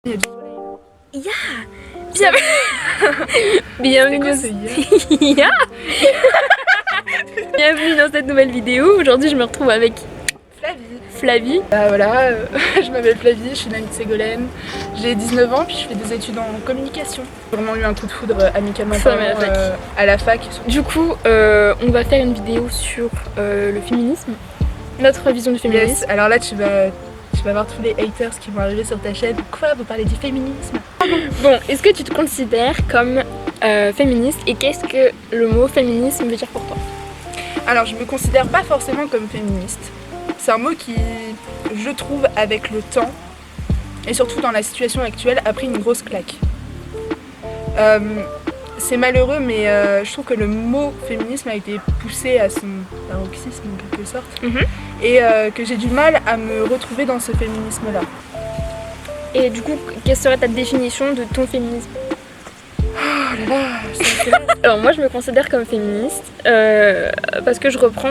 Il y a du soleil. Yeah. Bienvenue Quoi, dans... ce Yeah. Bienvenue dans cette nouvelle vidéo. Aujourd'hui je me retrouve avec Flavie. Voilà, je m'appelle Flavie, je suis une amie de Ségolène. J'ai 19 ans, puis je fais des études en communication. J'ai vraiment eu un coup de foudre amicalement parlant à la fac. Du coup, on va faire une vidéo sur le féminisme, notre vision du féminisme. Yes. Alors là, tu vas voir tous les haters qui vont arriver sur ta chaîne. Quoi, vous parlez du féminisme? Bon, est-ce que tu te considères comme féministe et qu'est-ce que le mot féminisme veut dire pour toi? Alors, je me considère pas forcément comme féministe. C'est un mot qui, je trouve, avec le temps, et surtout dans la situation actuelle, a pris une grosse claque. C'est malheureux, mais je trouve que le mot féminisme a été poussé à son paroxysme en quelque sorte, et que j'ai du mal à me retrouver dans ce féminisme-là. Et du coup, quelle serait ta définition de ton féminisme? Oh là là, c'est Alors moi je me considère comme féministe parce que je reprends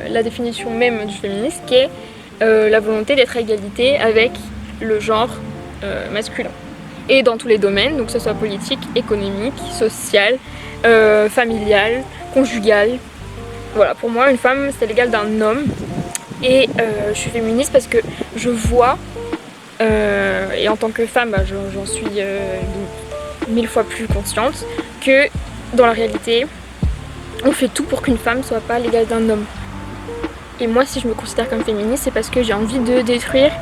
la définition même du féminisme qui est la volonté d'être à égalité avec le genre masculin. Et dans tous les domaines, donc que ce soit politique, économique, social, familial, conjugal. Voilà, pour moi une femme c'est l'égal d'un homme et je suis féministe parce que je vois, et en tant que femme bah, j'en suis 1000 fois plus consciente que dans la réalité on fait tout pour qu'une femme soit pas l'égale d'un homme. Et moi si je me considère comme féministe c'est parce que j'ai envie de détruire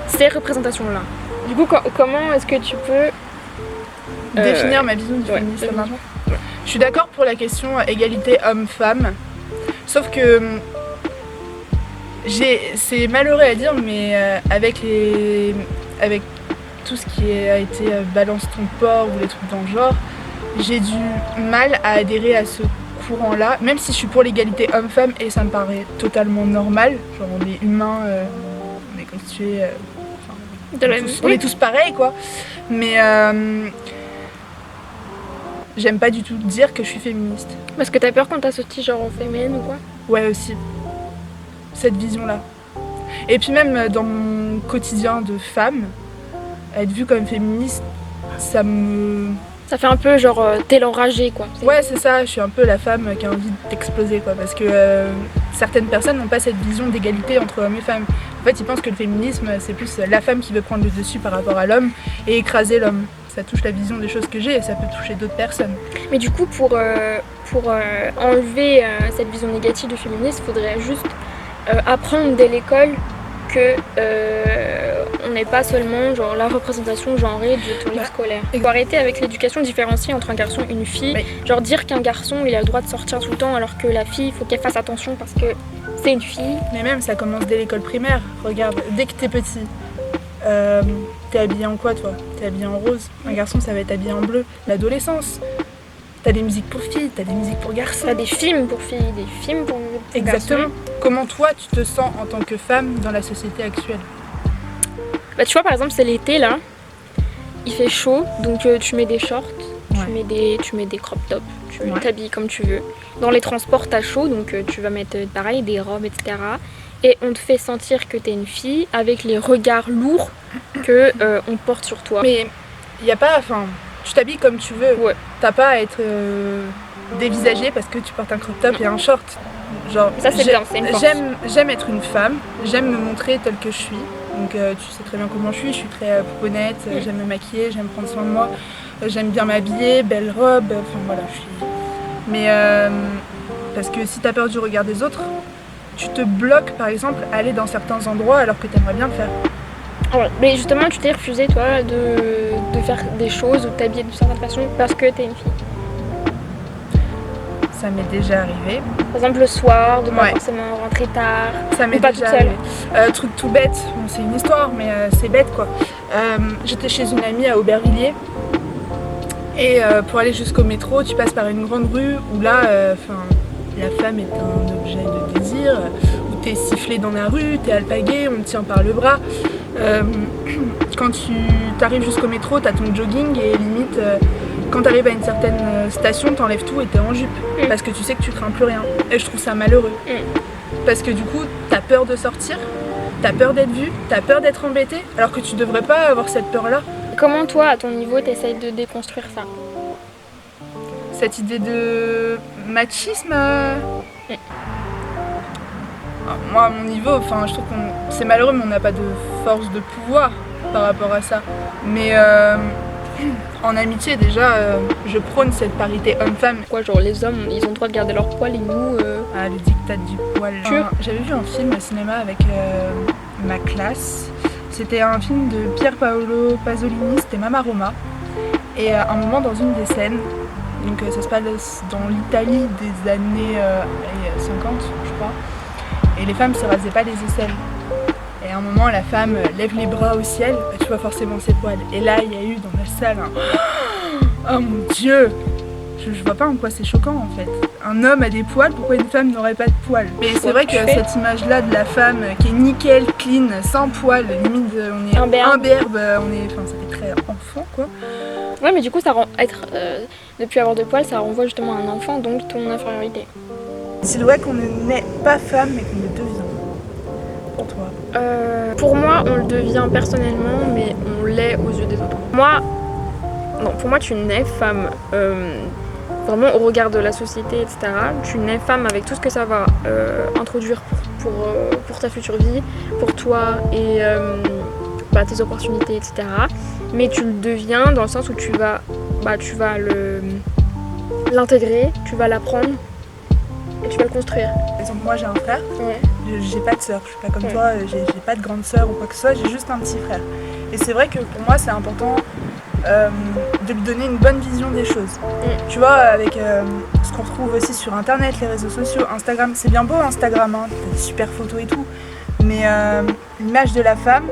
ces représentations là. Du coup comment est-ce que tu peux définir ma vision du féminisme maintenant? Je suis d'accord pour la question égalité homme-femme, sauf que c'est malheureux à dire mais avec tout ce qui a été balance ton porc ou les trucs dans le genre, j'ai du mal à adhérer à ce courant-là, même si je suis pour l'égalité homme-femme et ça me paraît totalement normal. Genre on est humains, on est constitués, on est tous pareils quoi. Mais j'aime pas du tout dire que je suis féministe. Parce que t'as peur qu'on t'associe genre au féminin ou quoi? Ouais aussi, cette vision-là. Et puis même dans mon quotidien de femme, être vue comme féministe, ça fait un peu genre t'es l'enragée quoi. Ouais c'est ça, je suis un peu la femme qui a envie d'exploser quoi, parce que certaines personnes n'ont pas cette vision d'égalité entre hommes et femmes. En fait ils pensent que le féminisme c'est plus la femme qui veut prendre le dessus par rapport à l'homme et écraser l'homme. Ça touche la vision des choses que j'ai et ça peut toucher d'autres personnes. Mais du coup pour enlever cette vision négative du féminisme, il faudrait juste apprendre dès l'école que on n'est pas seulement genre la représentation genrée du tournure scolaire. Il faut arrêter avec l'éducation différenciée entre un garçon et une fille. Oui. Genre dire qu'un garçon il a le droit de sortir tout le temps alors que la fille il faut qu'elle fasse attention parce que c'est une fille. Mais même ça commence dès l'école primaire. Regarde, dès que t'es petit, t'es habillé en quoi toi? T'es habillé en rose. Un garçon ça va être habillé en bleu. L'adolescence. T'as des musiques pour filles, t'as des musiques pour garçons. T'as des films pour filles, des films pour Exactement. garçons. Comment toi tu te sens en tant que femme dans la société actuelle? Bah tu vois par exemple c'est l'été là, il fait chaud donc tu mets des shorts, tu mets des crop tops, tu t'habilles comme tu veux. Dans les transports t'as chaud donc tu vas mettre pareil des robes etc. Et on te fait sentir que t'es une fille avec les regards lourds que on porte sur toi. Mais y a pas, enfin tu t'habilles comme tu veux, t'as pas à être dévisagée parce que tu portes un crop top et un short. Genre, ça c'est bien, c'est une force. J'aime être une femme, j'aime me montrer telle que je suis. Donc tu sais très bien comment je suis très pouponnette, j'aime me maquiller, j'aime prendre soin de moi, j'aime bien m'habiller, belle robe, enfin voilà, je suis... Mais parce que si t'as peur du regard des autres, tu te bloques par exemple à aller dans certains endroits alors que t'aimerais bien le faire. Ouais, mais justement tu t'es refusé toi de faire des choses ou de t'habiller d'une certaine façon parce que t'es une fille. Ça m'est déjà arrivé. Par exemple le soir, de pas forcément rentrer tard, ça m'est pas déjà toute seule. Arrivé. Truc tout bête, bon, c'est une histoire mais c'est bête quoi. J'étais chez une amie à Aubervilliers et pour aller jusqu'au métro tu passes par une grande rue où là la femme est un objet de désir, où t'es sifflé dans la rue, t'es alpagué, on te tient par le bras. Quand tu t'arrives jusqu'au métro, t'as ton jogging et limite quand t'arrives à une certaine station, t'enlèves tout et t'es en jupe parce que tu sais que tu crains plus rien. Et je trouve ça malheureux parce que du coup t'as peur de sortir, t'as peur d'être vue, t'as peur d'être embêtée alors que tu devrais pas avoir cette peur là. comment toi, à ton niveau, t'essayes de déconstruire ça? Cette idée de machisme, moi à mon niveau, enfin je trouve qu'on c'est malheureux mais on n'a pas de force de pouvoir par rapport à ça. Mais en amitié déjà, je prône cette parité homme-femme. Quoi, genre les hommes, ils ont le droit de garder leur poil et nous... Ah, le diktat du poil. Sûr. J'avais vu un film au cinéma avec ma classe. C'était un film de Pier Paolo Pasolini, c'était Mamma Roma. Et à un moment dans une des scènes, donc ça se passe dans l'Italie des années 50 je crois, et les femmes se rasaient pas les aisselles. Et à un moment la femme lève les bras au ciel, bah, tu vois forcément ses poils. Et là il y a eu dans la salle un oh mon dieu, je vois pas en quoi c'est choquant en fait. Un homme a des poils, pourquoi une femme n'aurait pas de poils? Mais c'est vrai que cette image-là de la femme qui est nickel, clean, sans poils, limite on est imberbe, enfin ça fait très enfant quoi. Ouais, mais du coup, ça rend depuis avoir de poils, ça renvoie justement à un enfant, donc ton infériorité. C'est vrai qu'on ne naît pas femme, mais qu'on le devient. Pour toi? Pour moi, on le devient personnellement, mais on l'est aux yeux des autres. Pour moi, tu nais femme. Vraiment au regard de la société, etc. Tu nais femme avec tout ce que ça va introduire pour ta future vie, pour toi et tes opportunités, etc. Mais tu le deviens dans le sens où tu vas l'intégrer, tu vas l'apprendre et tu vas le construire. Par exemple, moi j'ai un frère, Ouais. j'ai pas de sœur, je suis pas comme toi, j'ai pas de grande sœur ou quoi que ce soit, j'ai juste un petit frère. Et c'est vrai que pour moi c'est important de lui donner une bonne vision des choses. Tu vois, avec ce qu'on retrouve aussi sur internet, les réseaux sociaux, Instagram, c'est bien beau Instagram, hein, t'as des super photos et tout, mais l'image de la femme,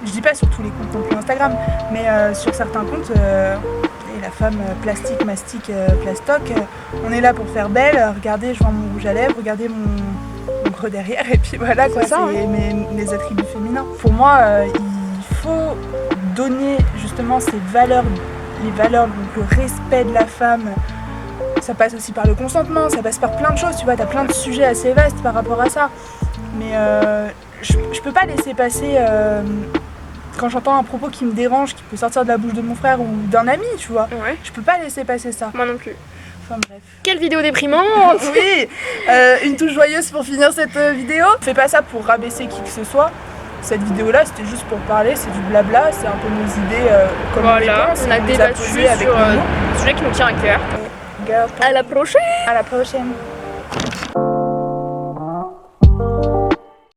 je dis pas sur tous les comptes non plus Instagram, mais sur certains comptes, et la femme plastique, mastic, plastoc, on est là pour faire belle, regardez, je vends mon rouge à lèvres, regardez mon gros derrière, et puis voilà quoi, c'est mes attributs féminins. Pour moi, il faut donner justement ces valeurs, les valeurs, donc le respect de la femme. Ça passe aussi par le consentement, ça passe par plein de choses, tu vois, t'as plein de sujets assez vastes par rapport à ça. Mais je peux pas laisser passer, quand j'entends un propos qui me dérange, qui peut sortir de la bouche de mon frère ou d'un ami, tu vois, je peux pas laisser passer ça. Moi non plus. Enfin bref. Quelle vidéo déprimante. Oui, une touche joyeuse pour finir cette vidéo. Fais pas ça pour rabaisser qui que ce soit. Cette vidéo-là, c'était juste pour parler, c'est du blabla, c'est un peu nos idées, comme on les pense. On a débattu sur un sujet qui nous tient à cœur. À la prochaine. À la prochaine.